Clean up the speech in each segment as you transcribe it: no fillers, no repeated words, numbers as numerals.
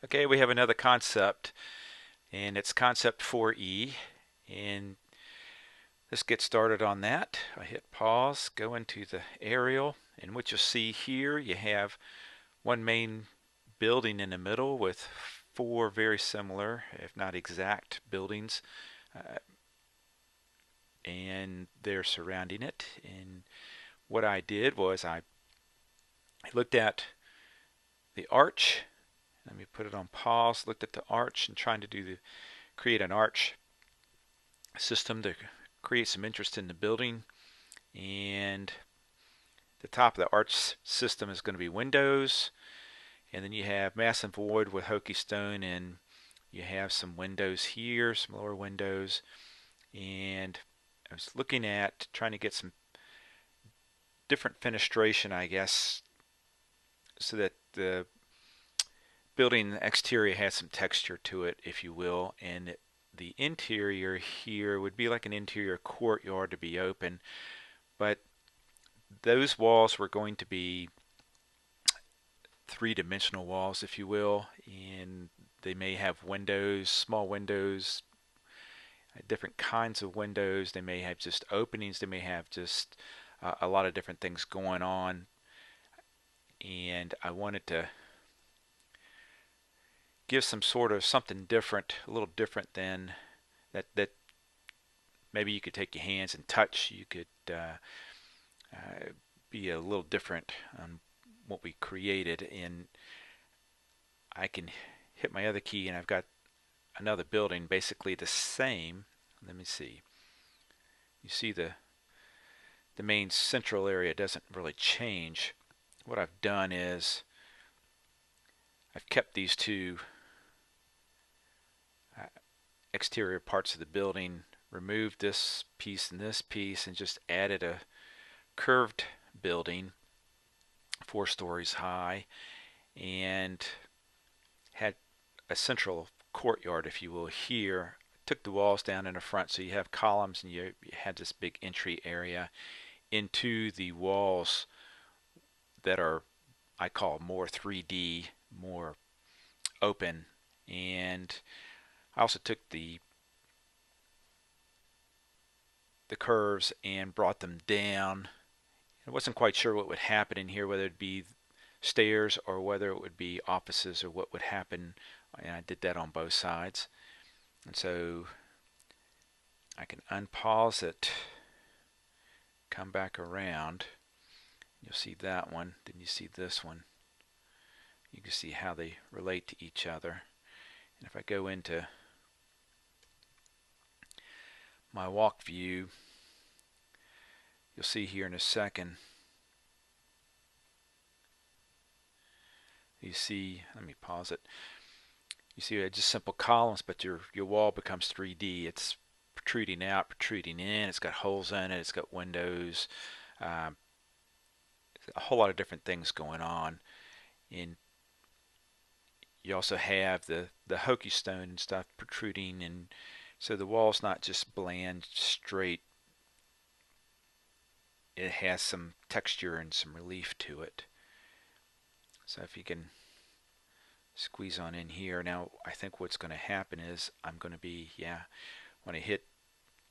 Okay, we have another concept, and it's concept 4E. And let's get started on that. I hit pause, go into the aerial, and what you'll see here, you have one main building in the middle with four very similar, if not exact, buildings, uh, and they're surrounding it. And what I did was I looked at the arch. Let me put it on pause. Looked at the arch and trying to create an arch system to create some interest in the building. And the top of the arch system is going to be windows, and then you have massive void with hokey stone, and you have some windows here, some lower windows. And I was looking at trying to get some different fenestration, I guess, so that the building exterior has some texture to it, if you will. And the interior here would be like an interior courtyard to be open, but those walls were going to be three-dimensional walls, if you will, and they may have windows, small windows, different kinds of windows. They may have just openings. They may have just a lot of different things going on. And I wanted to give some sort of something different, a little different than that maybe you could take your hands and touch. You could uh, be a little different on what we created. And I can hit my other key and I've got another building basically the same. Let me see. You see the main central area doesn't really change. What I've done is I've kept these two uh, exterior parts of the building, removed this piece and this piece, and just added a curved building 4 stories high, and had a central courtyard, if you will, here. Took the walls down in the front so you have columns, and you had this big entry area into the walls that are, I call, more 3D, more open. And I also took the curves and brought them down. I wasn't quite sure what would happen in here, whether it'd be stairs or whether it would be offices or what would happen, and I did that on both sides. And so I can unpause it, come back around. You'll see that one, then you see this one. You can see how they relate to each other. And if I go into my walk view, you'll see here in a second, you see, let me pause it. You see just simple columns, but your wall becomes 3D. It's protruding out, protruding in. It's got holes in it. It's got windows. Um, a whole lot of different things going on. And you also have the hokey stone and stuff protruding, and so the wall's not just bland, straight. It has some texture and some relief to it. So if you can squeeze on in here. Now I think what's going to happen is I'm going to be, yeah, when I hit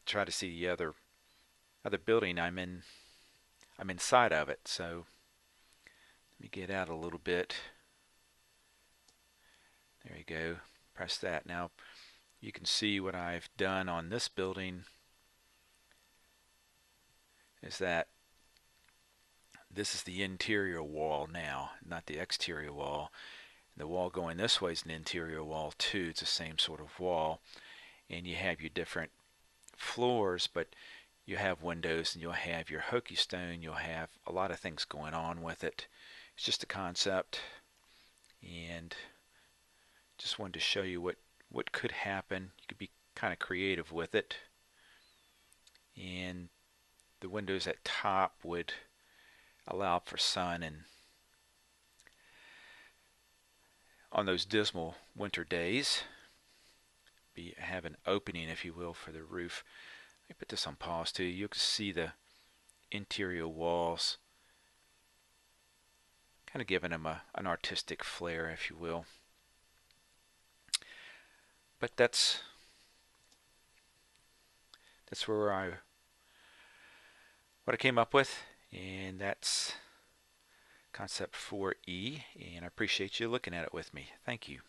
try to see the other building, I'm inside of it. So let me get out a little bit. There you go. Press that. Now you can see what I've done on this building is that this is the interior wall now, not the exterior wall. The wall going this way is an interior wall too. It's the same sort of wall. And you have your different floors, but you have windows and you'll have your hokey stone. You'll have a lot of things going on with it. It's just a concept, and just wanted to show you what could happen. You could be kind of creative with it. And the windows at top would allow for sun, and on those dismal winter days have an opening, if you will, for the roof. Let me put this on pause too. You can see the interior walls kind of giving them an artistic flair, if you will. But that's what I came up with, and that's concept 4E, and I appreciate you looking at it with me. Thank you.